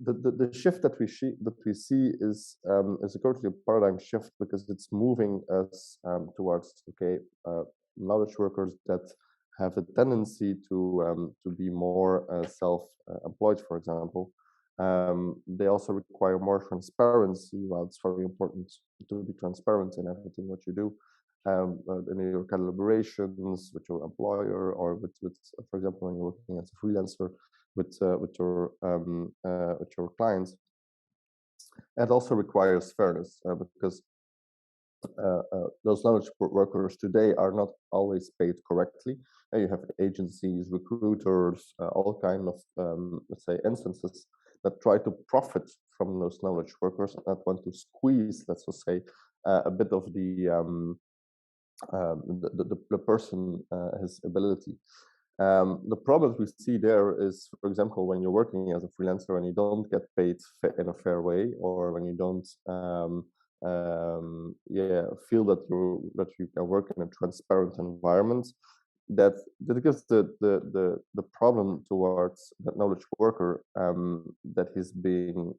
the shift that we see is currently a paradigm shift, because it's moving us towards knowledge workers that have a tendency to be more self-employed, for example. They also require more transparency. Well, it's very important to be transparent in everything what you do, in your collaborations with your employer, or with for example, when you're working as a freelancer with your clients. It also requires fairness, because those knowledge workers today are not always paid correctly. You have agencies, recruiters, all kind of let's say instances that try to profit from those knowledge workers and that want to squeeze, let's just say, a bit of the person, his ability. The problem we see there is, for example, when you're working as a freelancer and you don't get paid in a fair way, or when you don't feel that you can work in a transparent environment, that gives the problem towards that knowledge worker, that he's being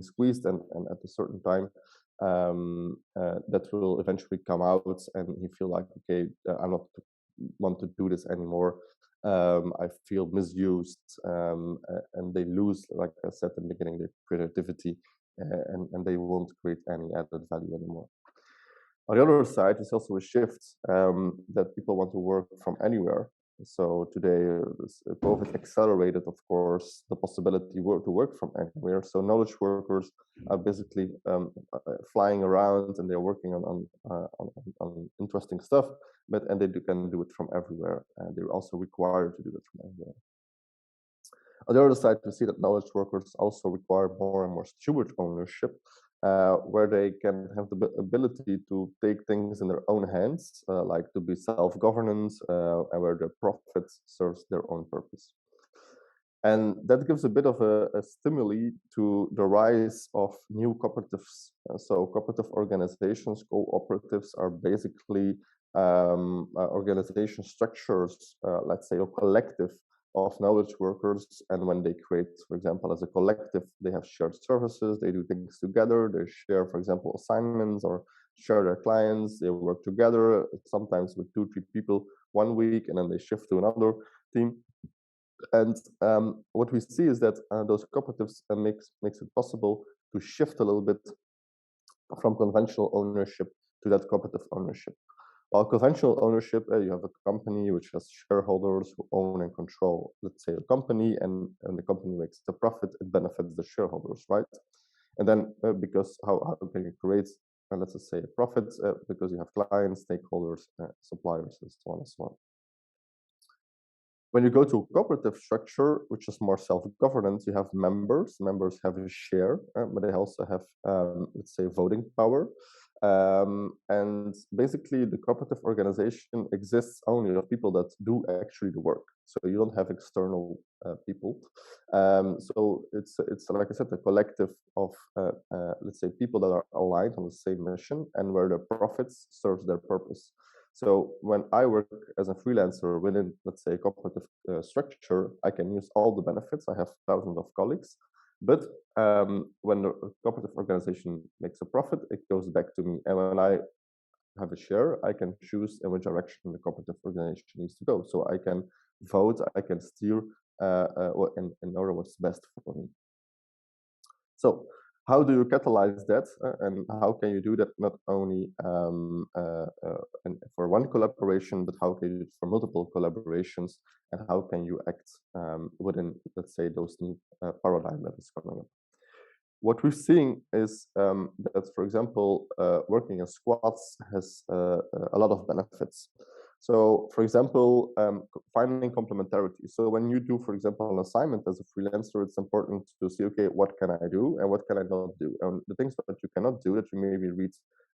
squeezed, and at a certain time that will eventually come out, and he feel like, okay, I'm not want to do this anymore. I feel misused, and they lose, like I said in the beginning, their creativity, and they won't create any added value anymore. On the other side, there's also a shift that people want to work from anywhere. So today, COVID accelerated, of course, the possibility to work from anywhere. So knowledge workers are basically flying around, and they're working on interesting stuff, and they can do it from everywhere, and they're also required to do it from everywhere. On the other side, we see that knowledge workers also require more and more steward ownership, where they can have the ability to take things in their own hands, like to be self-governance, and where the profit serves their own purpose. And that gives a bit of a stimuli to the rise of new cooperatives. So cooperative organizations, cooperatives, are basically organization structures, let's say a collective of knowledge workers. And when they create, for example, as a collective, they have shared services, they do things together, they share, for example, assignments, or share their clients, they work together, sometimes with 2-3 people 1 week, and then they shift to another team. And what we see is that those cooperatives makes it possible to shift a little bit from conventional ownership to that cooperative ownership. While conventional ownership, you have a company which has shareholders who own and control, let's say, a company, and the company makes the profit, it benefits the shareholders, right? And then because how can you create, let's just say, a profit? Because you have clients, stakeholders, suppliers, and so on and so on. When you go to a cooperative structure, which is more self-governance, you have members. Members have a share, but they also have, let's say, voting power. And basically, the cooperative organization exists only of people that do actually the work. So you don't have external people. So it's like I said, a collective of, let's say, people that are aligned on the same mission, and where the profits serves their purpose. So when I work as a freelancer within, let's say, a cooperative structure, I can use all the benefits. I have thousands of colleagues. But when the cooperative organization makes a profit, it goes back to me. And when I have a share, I can choose in which direction the cooperative organization needs to go. So I can vote, I can steer in order what's best for me. So how do you catalyze that, and how can you do that not only for one collaboration, but how can you do it for multiple collaborations, and how can you act within, let's say, those new paradigm that is coming up? What we're seeing is that, for example, working in squads has a lot of benefits. So, for example, finding complementarity. So when you do, for example, an assignment as a freelancer, it's important to see, okay, what can I do and what can I not do? And the things that you cannot do, that you maybe need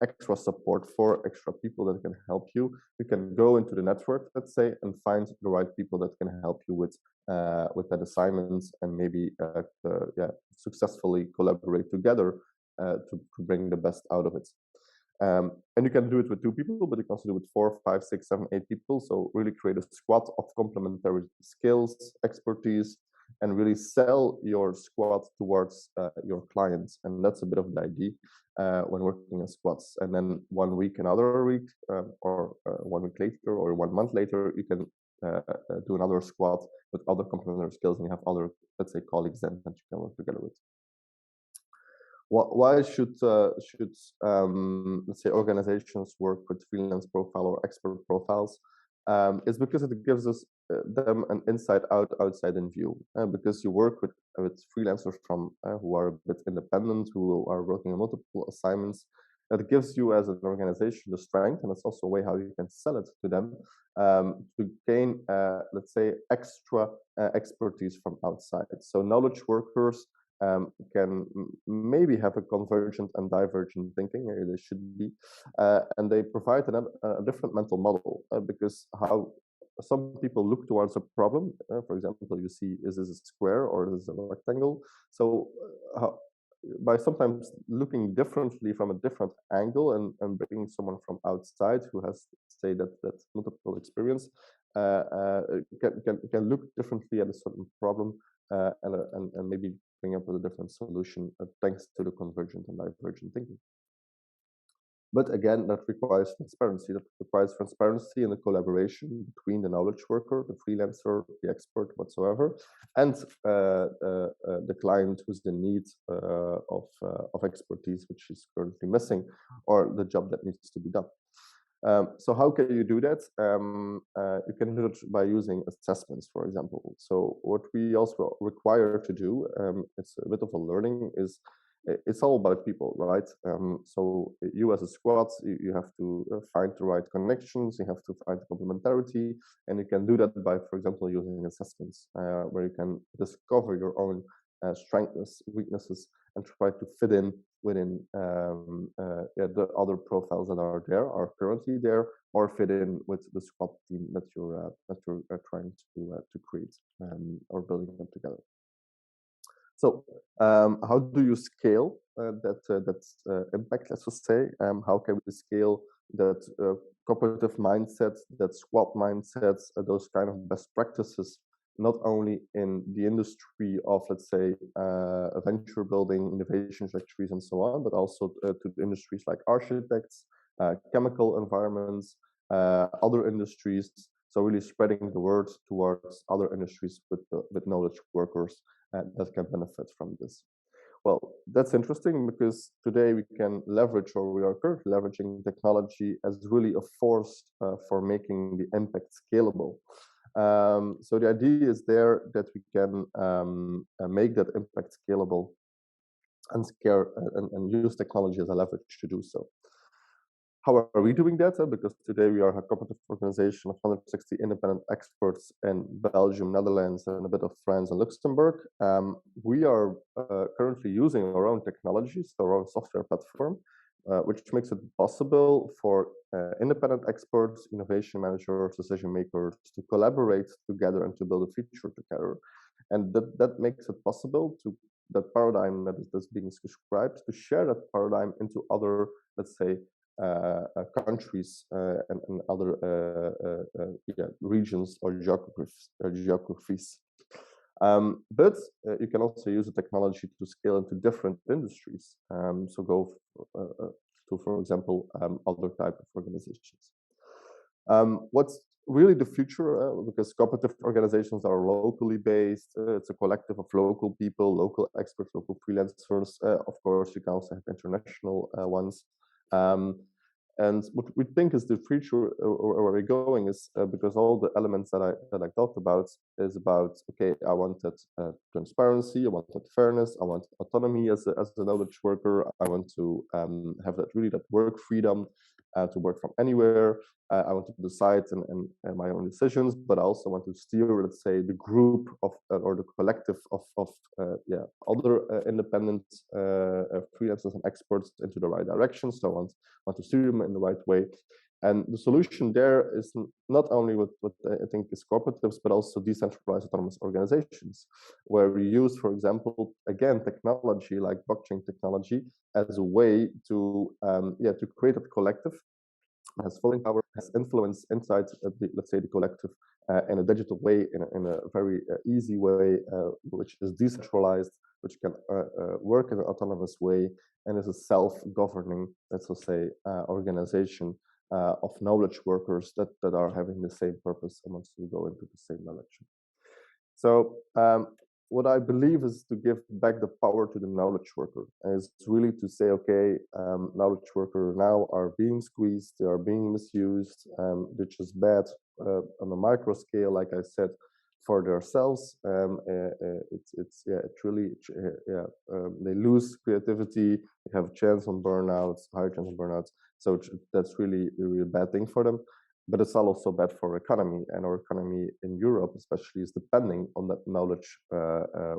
extra support for, extra people that can help you. You can go into the network, let's say, and find the right people that can help you with that assignments, and maybe successfully collaborate together to bring the best out of it. And you can do it with 2 people, but you can also do it with 4, 5, 6, 7, 8 people. So really create a squad of complementary skills, expertise, and really sell your squad towards your clients. And that's a bit of the idea when working in squads. And then 1 week, another week, or 1 week later, or 1 month later, you can do another squad with other complementary skills, and you have other, let's say, colleagues then that you can work together with. Why should let's say organizations work with freelance profile or expert profiles? Is because it gives us them an outside in view. Because you work with freelancers from who are a bit independent, who are working on multiple assignments. That gives you as an organization the strength, and it's also a way how you can sell it to them to gain, let's say, extra expertise from outside. So knowledge workers can maybe have a convergent and divergent thinking, they should be, and they provide a different mental model because how some people look towards a problem. For example, you see, is this a square or is this a rectangle? So by sometimes looking differently from a different angle and bringing someone from outside who has, say, that multiple experience, can look differently at a certain problem and maybe bring up with a different solution thanks to the convergent and divergent thinking. But again, that requires transparency. That requires transparency and the collaboration between the knowledge worker, the freelancer, the expert, whatsoever, and the client who's in need of expertise, which is currently missing, or the job that needs to be done. So how can you do that? You can do it by using assessments, for example. So what we also require to do, it's a bit of a learning, is it's all about people, right? So you as a squad, you have to find the right connections, you have to find complementarity, and you can do that by, for example, using assessments, where you can discover your own strengths, weaknesses, and try to fit in within the other profiles that are currently there, or fit in with the squad team that you're trying to create or building them together. So how do you scale that impact, let's just say? How can we scale that cooperative mindset, that squad mindsets, those kind of best practices, not only in the industry of, let's say, venture building, innovation factories, and so on, but also to industries like architects, chemical environments, other industries. So really spreading the word towards other industries with knowledge workers that can benefit from this. Well, that's interesting because today we can leverage, or we are currently leveraging technology as really a force for making the impact scalable. So the idea is there that we can make that impact scalable and use technology as a leverage to do so. How are we doing that? Because today we are a cooperative organization of 160 independent experts in Belgium, Netherlands, and a bit of France and Luxembourg. We are currently using our own technologies, our own software platform, which makes it possible for independent experts, innovation managers, decision makers to collaborate together and to build a future together. And that makes it possible to that paradigm that is being described, to share that paradigm into other, let's say, countries and other regions or geographies. But you can also use the technology to scale into different industries. So go to, for example, other type of organizations. What's really the future, because cooperative organizations are locally based, it's a collective of local people, local experts, local freelancers. Of course, you can also have international ones. And what we think is the future, or where we're going, is because all the elements that I talked about is about, okay, I wanted transparency, I wanted fairness, I want autonomy as a knowledge worker, I want to have that work freedom to work from anywhere. I want to decide and my own decisions, but I also want to steer, let's say, the group of or the collective of other independent freelancers and experts into the right direction. So I want to steer them in the right way. And the solution there is not only what I think is cooperatives, but also decentralized autonomous organizations, where we use, for example, again, technology like blockchain technology as a way to create a collective has full power influence inside let's say the collective in a digital way, in a very easy way, which is decentralized, which can work in an autonomous way, and is a self-governing, let's say, organization of knowledge workers that are having the same purpose and wants to go into the same direction. So what I believe is to give back the power to the knowledge worker, is really to say, okay, knowledge workers now are being squeezed, they are being misused, which is bad on a micro scale, like I said, for themselves. It's really they lose creativity, they have a chance on burnouts, higher chance on burnouts. So that's really a bad thing for them. But it's also bad for our economy, and our economy in Europe, especially, is depending on that knowledge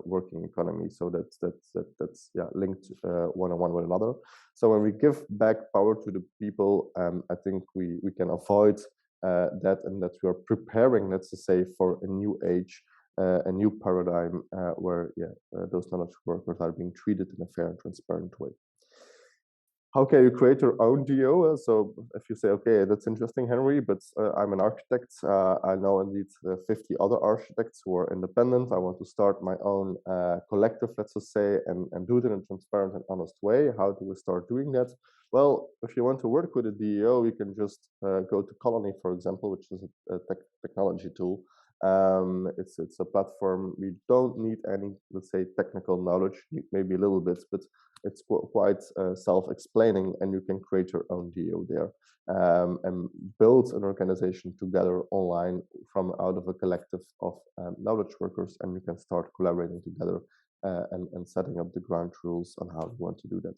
working economy. So that's linked one-on-one with another. So when we give back power to the people, I think we can avoid that, and that we are preparing, let's say, for a new age, a new paradigm where those knowledge workers are being treated in a fair and transparent way. How can you create your own DO? So if you say, okay, that's interesting, Henry, but I'm an architect. I know indeed 50 other architects who are independent. I want to start my own collective, let's just say, and do it in a transparent and honest way. How do we start doing that? Well, if you want to work with a DO, you can just go to Colony, for example, which is a technology tool. It's a platform. We don't need any, let's say, technical knowledge, maybe a little bit, but it's quite self-explaining, and you can create your own DO there and build an organization together online from out of a collective of knowledge workers, and you can start collaborating together and setting up the ground rules on how you want to do that.